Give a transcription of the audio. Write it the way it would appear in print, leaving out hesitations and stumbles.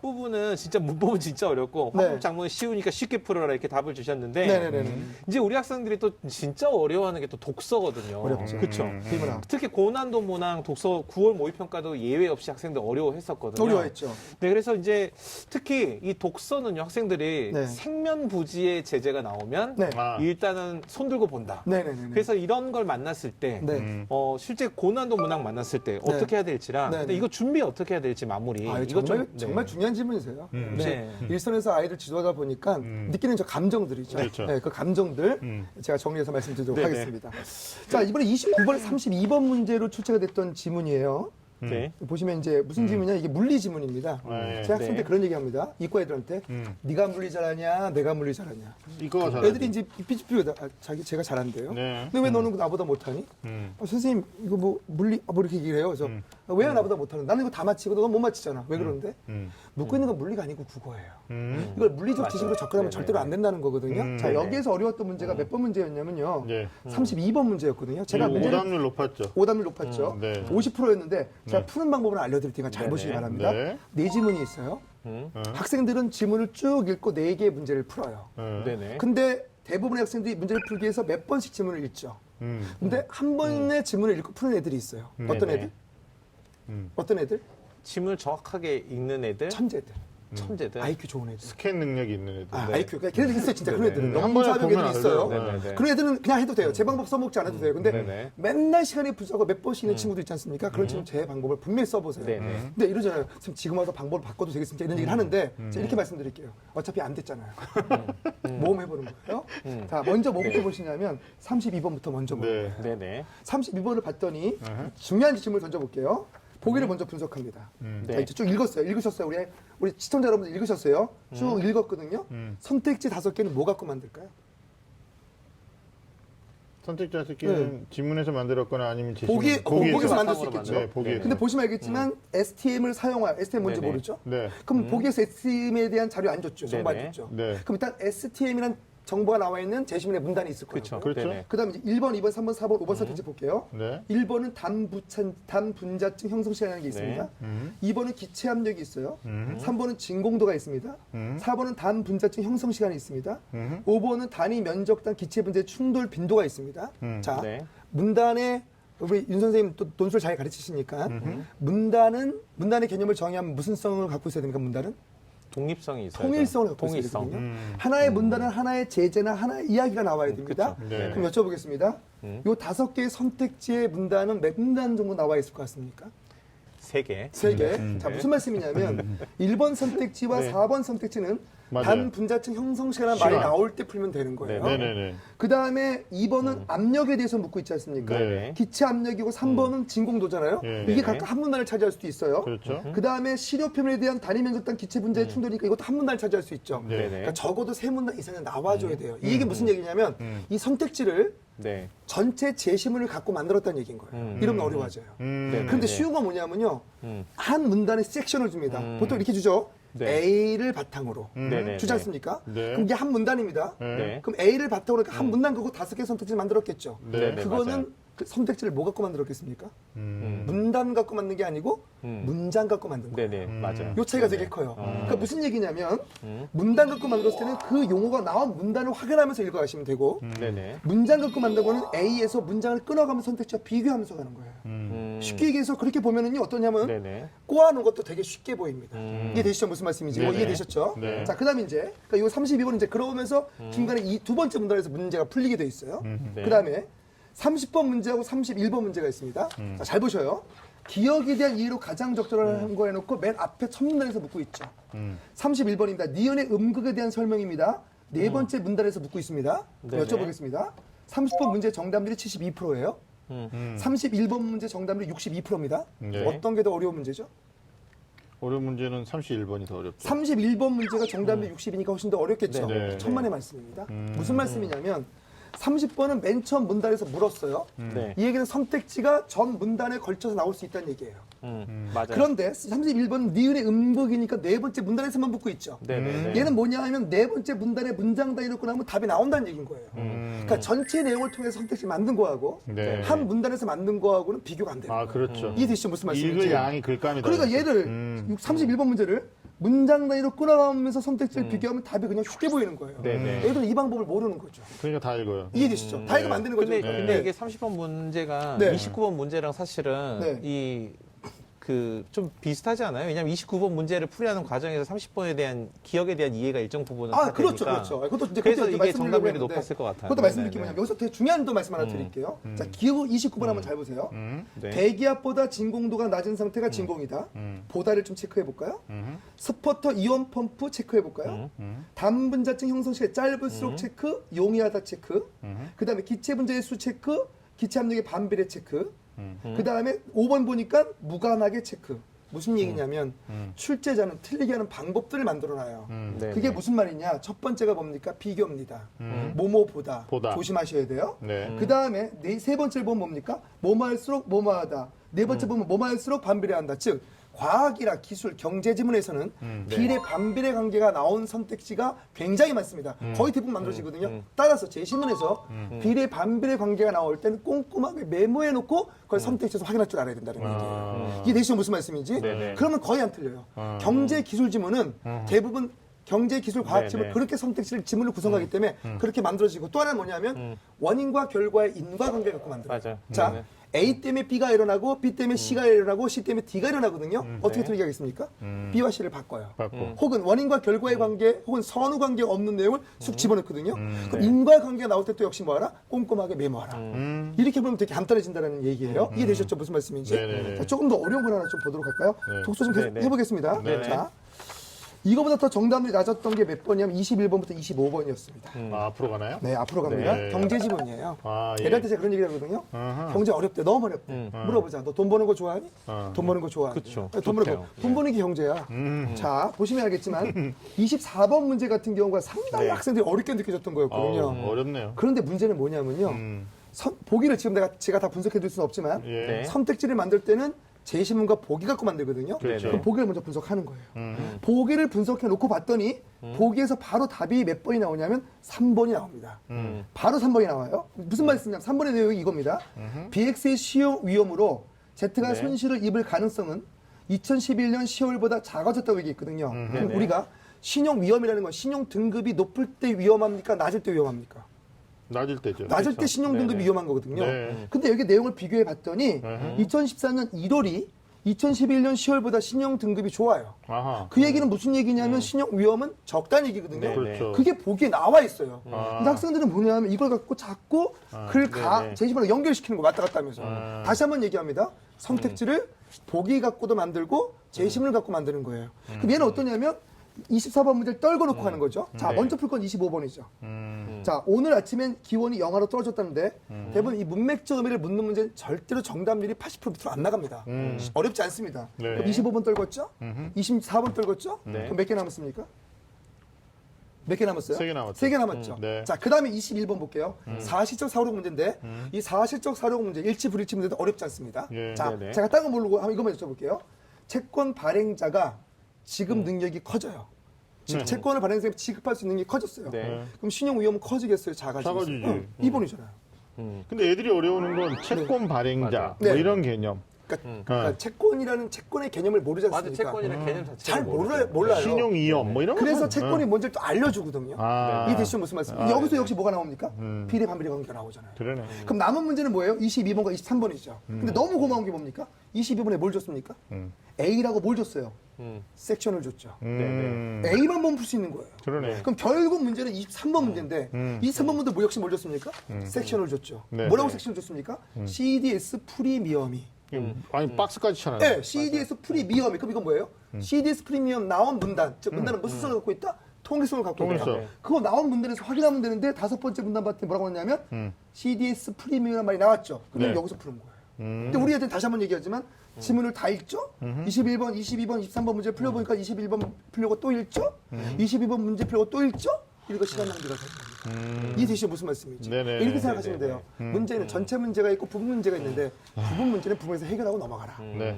앞부분은 진짜 문법은 진짜 어렵고 네. 화법 작문은 쉬우니까 쉽게 풀어라 이렇게 답을 주셨는데 네네네. 이제 우리 학생들이 또 진짜 어려워하는 게 또 독서거든요. 어렵죠. 그렇죠. 비문학. 특히 고난도 문항 독서 9월 모의평가도 예외 없이 학생들 어려워했었거든요. 어려워했죠. 네, 그래서 이제 특히 이 독서는요 학생들이 네. 생면부지의 제재가 나오면 네. 일단은 손들고 본다. 네네네. 그래서 이런 걸 만났을 때 네. 실제 고난도 문항 만났을 때 어떻게 해야 될지랑 네, 근데 네. 이거 준비 어떻게 해야 될지 마무리 아, 이거 정말 좀, 정말 중요한 질문이세요. 네. 일선에서 아이들 지도하다 보니까 느끼는 저 감정들이죠. 그렇죠. 네, 그 감정들 제가 정리해서 말씀드리도록 네네. 하겠습니다. 자, 이번에 29번 32번 문제로 출제가 됐던 지문이에요. 네. 보시면 이제 무슨 지문이냐, 이게 물리 지문입니다. 네. 제 학생 때 네. 그런 얘기합니다. 이과 애들한테 네가 물리 잘하냐, 내가 물리 잘하냐. 이거 잘하지. 애들이 이제 삐삐삐 제가 잘한대요. 네. 근데 왜 너는 나보다 못하니? 선생님 이거 뭐 물리 뭐 이렇게 얘기를 해요. 그래서 왜 나보다 못하는? 나는 이거 다 맞히고 너가 못 맞히잖아. 왜 그러는데? 묻고 있는 건 물리가 아니고 국어예요. 이걸 물리적 지식으로 접근하면 절대로 안 된다는 거거든요. 자, 여기에서 어려웠던 문제가 몇 번 문제였냐면요. 네. 32번 문제였거든요. 제가 그리고 문제를 오답률 높았죠. 오답률 높았죠. 네. 50%였는데 제가 푸는 방법을 알려드릴 테니까 잘 네네. 보시기 바랍니다. 네. 네 지문이 있어요. 학생들은 지문을 쭉 읽고 4개의 문제를 풀어요. 네네. 근데 대부분의 학생들이 문제를 풀기 위해서 몇 번씩 지문을 읽죠. 근데 한 번에 지문을 읽고 푸는 애들이 있어요. 어떤 네네. 애들? 어떤 애들? 짐을 정확하게 읽는 애들, 천재들. 천재들. IQ 좋은 애들. 스캔 능력이 있는 애들. 아, 네. IQ. 그러니까 걔네들 있어요, 진짜. 그런 애들은. 한 너무 번에 사벽 보면 애들이 있어요. 알아요. 네네네. 그런 애들은 그냥 해도 돼요. 제 방법 써먹지 않아도 돼요. 근데 네네. 맨날 시간이 부족하고 몇 번씩 있는 친구들 있지 않습니까? 그런 친구 제 방법을 분명히 써보세요. 네네. 근데 이러잖아요. 선생님 지금 와서 방법을 바꿔도 되겠습니까? 이런 얘기를 하는데 제가 이렇게 말씀드릴게요. 어차피 안 됐잖아요. 모험 해보는 거예요. 자, 먼저 뭐부터 보시냐면 32번부터 먼저 보는 네. 거예요. 네네. 32번을 봤더니 중요한 질문을 던져볼게요. 보기를 먼저 분석합니다. 자, 네. 이제 쭉 읽었어요. 읽으셨어요. 우리 시청자 여러분들 읽으셨어요. 쭉 읽었거든요. 선택지 5개는 뭐 갖고 만들까요? 선택지 5개는 지문에서 만들었거나 아니면 보기에서 만들 수 바탕으로 있겠죠. 네, 보기에서. 근데 보시면 알겠지만 STM을 사용하여 STM 뭔지 네네. 모르죠? 네. 그럼 보기에서 STM에 대한 자료 안 줬죠. 정보 안 네네. 줬죠. 네. 그럼 일단 STM이란 정보가 나와 있는 제시문의 문단이 있을 거예요. 그쵸. 그렇죠. 네네. 그다음에 이제 1번, 2번, 3번, 4번, 5번 선택지 볼게요. 네. 1번은 단분자층 형성 시간이라는 게 있습니다. 2번은 기체 압력이 있어요. 3번은 진공도가 있습니다. 4번은 단분자층 형성 시간이 있습니다. 5번은 단위 면적당 기체 분자의 충돌 빈도가 있습니다. 자, 네. 문단에 우리 윤 선생님 또 논술 잘 가르치시니까 문단의 개념을 정의하면 무슨 성을 갖고 있어야 됩니까? 문단은 독립성이 있어요. 통일성을 갖고 있어야 통일성. 되거든요. 하나의 문단은 하나의 제재나 하나의 이야기가 나와야 됩니다. 그쵸. 네. 그럼 여쭤보겠습니다. 요 5개의 선택지의 문단은 몇 문단 정도 나와 있을 것 같습니까? 3개. 3개. 자, 무슨 말씀이냐면 1번 선택지와 네. 4번 선택지는 맞아요. 단분자층 형성 시간이라는 말이 나올 때 풀면 되는 거예요. 네. 네네네. 그 다음에 2번은 압력에 대해서 묻고 있지 않습니까? 네. 기체 압력이고 3번은 진공도잖아요. 네. 이게 네. 각각 한 문단을 차지할 수도 있어요. 그렇죠. 그 다음에 시료 표면에 대한 단위 면적당 기체 분자의 충돌이니까 이것도 한 문단을 차지할 수 있죠. 네. 그러니까 적어도 3문단 이상은 나와줘야 돼요. 이게 무슨 얘기냐면 이 선택지를 네. 전체 제시문을 갖고 만들었다는 얘기인 거예요. 이러면 어려워져요. 네. 그런데 네. 쉬운 건 뭐냐면요. 한 문단에 섹션을 줍니다. 보통 이렇게 주죠. 네. A를 바탕으로 네네. 주지 않습니까? 네. 그럼 이게 한 문단입니다. 네. 그럼 A를 바탕으로 한 문단 그거 5개 선택지를 만들었겠죠. 네. 네, 그거는 맞아요. 그 선택지를 뭐 갖고 만들었겠습니까? 문단 갖고 만든 게 아니고 문장 갖고 만든 거예요. 네네. 맞아요. 요 차이가 되게 커요. 그러니까 무슨 얘기냐면 문단 갖고 만들었을 때는 그 용어가 나온 문단을 확인하면서 읽어가시면 되고 네네. 문장 갖고 만든 거는 A에서 문장을 끊어가면서 선택지와 비교하면서 가는 거예요. 쉽게 얘기해서 그렇게 보면은요 어떠냐면 네네. 꼬아놓은 것도 되게 쉽게 보입니다. 이해되시죠? 무슨 말씀인지? 네네. 이해되셨죠? 네. 자, 그 다음에 이제, 그러니까 요 32번은 이제 그러면서 중간에 이 두 번째 문단에서 문제가 풀리게 돼 있어요. 네. 그 다음에 30번 문제하고 31번 문제가 있습니다. 자, 잘 보셔요. 기억에 대한 이해로 가장 적절한 거 해놓고 맨 앞에 첫 문단에서 묻고 있죠. 31번입니다. 니은의 음극에 대한 설명입니다. 네 번째 문단에서 묻고 있습니다. 네네. 여쭤보겠습니다. 30번 문제 정답률이 72%예요. 31번 문제 정답률이 62%입니다. 네. 어떤 게 더 어려운 문제죠? 어려운 문제는 31번이 더 어렵죠. 31번 문제가 정답률 60이니까 훨씬 더 어렵겠죠. 네. 천만의 말씀입니다. 무슨 말씀이냐면 30번은 맨 처음 문단에서 물었어요. 네. 이 얘기는 선택지가 전 문단에 걸쳐서 나올 수 있다는 얘기예요. 맞아요. 그런데 31번은 니은의 음극이니까 네 번째 문단에서만 묻고 있죠. 네네. 얘는 뭐냐 하면 네 번째 문단에 문장 단위 넣고 나면 답이 나온다는 얘기인 거예요. 그러니까 전체 내용을 통해서 선택지 만든 거하고 네. 한 문단에서 만든 거하고는 비교가 안 돼요. 아, 그렇죠. 이해되시죠? 무슨 말씀인지? 읽을 양이 글감이다. 그러니까 얘를 31번 문제를 문장 단위로 끊어가면서 선택지를 비교하면 답이 그냥 쉽게 보이는 거예요. 네네. 애들은 이 방법을 모르는 거죠. 그러니까 다 읽어요. 이해되시죠? 다 이거 만드는 거죠. 근데 이게 30번 문제가 네. 29번 문제랑 사실은 네. 좀 비슷하지 않아요? 왜냐면 29번 문제를 풀이하는 과정에서 30번에 대한 기억에 대한 이해가 일정 부분은 다 그렇죠, 되니까. 그렇죠. 그것도 이제 그래서 그것도 이게 말씀드리려고 정답률이 했는데 높았을 것 같아요. 그것도 말씀드릴 게 네네네. 뭐냐면 여기서 되게 중요한 또 말씀 하나 드릴게요. 자, 기호 29번 한번 잘 보세요. 네. 대기압보다 진공도가 낮은 상태가 진공이다. 보다를 좀 체크해 볼까요? 스퍼터 이온 펌프 체크해 볼까요? 단분자층 형성 시간이 짧을수록 체크, 용이하다 체크. 그다음에 기체 분자의 수 체크, 기체 압력의 반비례 체크. 그다음에 5번 보니까 무관하게 체크. 무슨 얘기냐면 출제자는 틀리게 하는 방법들을 만들어놔요. 네, 그게 네. 무슨 말이냐? 첫 번째가 뭡니까? 비교입니다. 뭐뭐보다 보다. 조심하셔야 돼요. 네. 그 다음에 세 번째를 보면 뭡니까? 뭐뭐할수록 뭐뭐하다. 네 번째 보면 뭐뭐할수록 반비례한다. 즉 과학이나 기술, 경제 지문에서는 비례 반비례 관계가 나온 선택지가 굉장히 많습니다. 거의 대부분 만들어지거든요. 따라서 제시문에서 비례 반비례 관계가 나올 때는 꼼꼼하게 메모해 놓고 그걸 선택지에서 확인할 줄 알아야 된다는 얘기예요. 이게 대신 무슨 말씀인지? 네네. 그러면 거의 안 틀려요. 경제 기술 지문은 대부분 경제 기술 과학 지문 네네. 그렇게 선택지를 지문을 구성하기 때문에 그렇게 만들어지고 또 하나는 뭐냐면 원인과 결과의 인과관계 갖고 만들어요. 맞아요. 자, 네네. A 때문에 B가 일어나고 B 때문에 C가 일어나고 C 때문에 D가 일어나거든요. 어떻게 네. 틀리게 하겠습니까? B와 C를 바꿔요. 받고. 혹은 원인과 결과의 관계 혹은 선후 관계가 없는 내용을 쑥 집어넣거든요. 그럼 인과관계가 나올 때 또 역시 뭐하라? 꼼꼼하게 메모하라. 이렇게 보면 되게 간단해진다는 얘기예요. 이해되셨죠? 무슨 말씀인지? 네네네. 자, 조금 더 어려운 걸 하나 좀 보도록 할까요? 네. 독서 좀 계속 네네. 해보겠습니다. 네네. 자, 이거보다 더 정답률이 낮았던 게 몇 번이냐면 21번부터 25번이었습니다. 앞으로 가나요? 네, 앞으로 갑니다. 네. 경제 지문이에요. 아, 예. 대리한테 제가 그런 얘기를 하거든요. 아하. 경제 어렵대, 너무 어렵대. 물어보자. 너 돈 버는 거 좋아하니? 돈 버는 거 좋아하니? 그쵸. 돈 버는 거. 좋대요. 돈 버는 게 경제야. 자, 보시면 알겠지만 24번 문제 같은 경우가 상당히 네. 학생들이 어렵게 느껴졌던 거였거든요. 어렵네요. 그런데 문제는 뭐냐면요. 보기를 지금 제가 다 분석해 줄 수는 없지만 예. 네. 선택지를 만들 때는 제시문과 보기 갖고 만들거든요. 그렇죠. 그럼 보기를 먼저 분석하는 거예요. 보기를 분석해 놓고 봤더니 보기에서 바로 답이 몇 번이 나오냐면 3번이 나옵니다. 바로 3번이 나와요. 무슨 말씀이냐면 3번의 내용이 이겁니다. BX의 시효 위험으로 Z가 네. 손실을 입을 가능성은 2011년 10월보다 작아졌다고 얘기했거든요. 그럼 네네. 우리가 신용 위험이라는 건 신용 등급이 높을 때 위험합니까? 낮을 때 위험합니까? 낮을 때죠. 낮을 때 신용 등급이 네네. 위험한 거거든요. 네. 근데 여기 내용을 비교해 봤더니 2014년 1월이 2011년 10월보다 신용 등급이 좋아요. 아하. 그 얘기는 무슨 얘기냐면 신용 위험은 적다는 얘기거든요. 네, 그렇죠. 그게 보기에 나와 있어요. 아. 근데 학생들은 뭐냐면 이걸 갖고 자꾸 글 네네. 제시문을 연결시키는 거 왔다 갔다 하면서 다시 한번 얘기합니다. 선택지를 보기 갖고도 만들고 제시문을 갖고 만드는 거예요. 그럼 얘는 어떠냐면 24번 문제를 떨궈 놓고 하는 거죠. 자, 네. 먼저 풀 건 25번이죠. 자, 오늘 아침엔 기온이 영하로 떨어졌다는데 대부분 이 문맥적 의미를 묻는 문제는 절대로 정답률이 80% 밑으로 안 나갑니다. 어렵지 않습니다. 네. 그럼 25번 떨궜죠? 24번 떨궜죠? 네. 그럼 몇 개 남았습니까? 몇 개 남았어요? 세개 남았죠. 3개 남았죠. 네. 자, 그 다음에 21번 볼게요. 사실적 사고력 문제인데, 이 사실적 사고력 문제, 일치, 불일치 문제도 어렵지 않습니다. 예. 자, 네네. 제가 딴 거 모르고 한번 이것만 여쭤볼게요. 채권 발행자가 지급 능력이 커져요. 즉, 채권을 발행자가 지급할 수 있는 게 커졌어요. 네. 그럼 신용 위험은 커지겠어요? 작아지겠어요? 작아지지. 2번이잖아요. 근데 애들이 어려우는 건 채권 발행자 맞아. 뭐 네. 이런 개념. 그러니까 채권이라는 채권의 개념을 모르지 맞아, 않습니까? 채권이라는 개념 자체를 잘 모르죠. 몰라요. 신용 위험 뭐 이런 거. 그래서 참- 채권이 뭔지를 또 알려주거든요. 아. 이 대신 무슨 말씀? 여기서 역시 뭐가 나옵니까? 비례 반비례 관계가 나오잖아요. 그러네. 그럼 남은 문제는 뭐예요? 22번과 23번이죠. 근데 너무 고마운 게 뭡니까? 22번에 뭘 줬습니까? A라고 뭘 줬어요? 섹션을 줬죠. A만 보면 풀 수 있는 거예요. 그러네. 그럼 결국 문제는 23번 문제인데 23번 문제 뭐 역시 뭘 줬습니까? 섹션을 줬죠. 네. 뭐라고 네. 섹션을 줬습니까? CDS 프리미엄이. 아니 박스까지 쳐놔요. 네, CDS 프리미엄이. 그럼 이건 뭐예요? CDS 프리미엄 나온 문단. 즉 문단은 무슨 성을 갖고 있다? 통일성을 갖고 있다. 통일성. 그거 나온 문단에서 확인하면 되는데 다섯 번째 문단 봤더니 뭐라고 했냐면 CDS 프리미엄이라는 말이 나왔죠. 그럼 네. 여기서 푸는 거예요. 근데 우리 애들 다시 한번 얘기하지만 지문을 다 읽죠? 21번, 22번, 23번 문제 풀려보니까 21번 풀려고 또 읽죠? 22번 문제 풀려고 또 읽죠? 이거 시간 낭비가 되는 이 대신 무슨 말씀이지? 네네. 이렇게 생각하시면 돼요. 문제는 전체 문제가 있고 부분 문제가 있는데 부분 문제는 부분에서 해결하고 넘어가라. 네.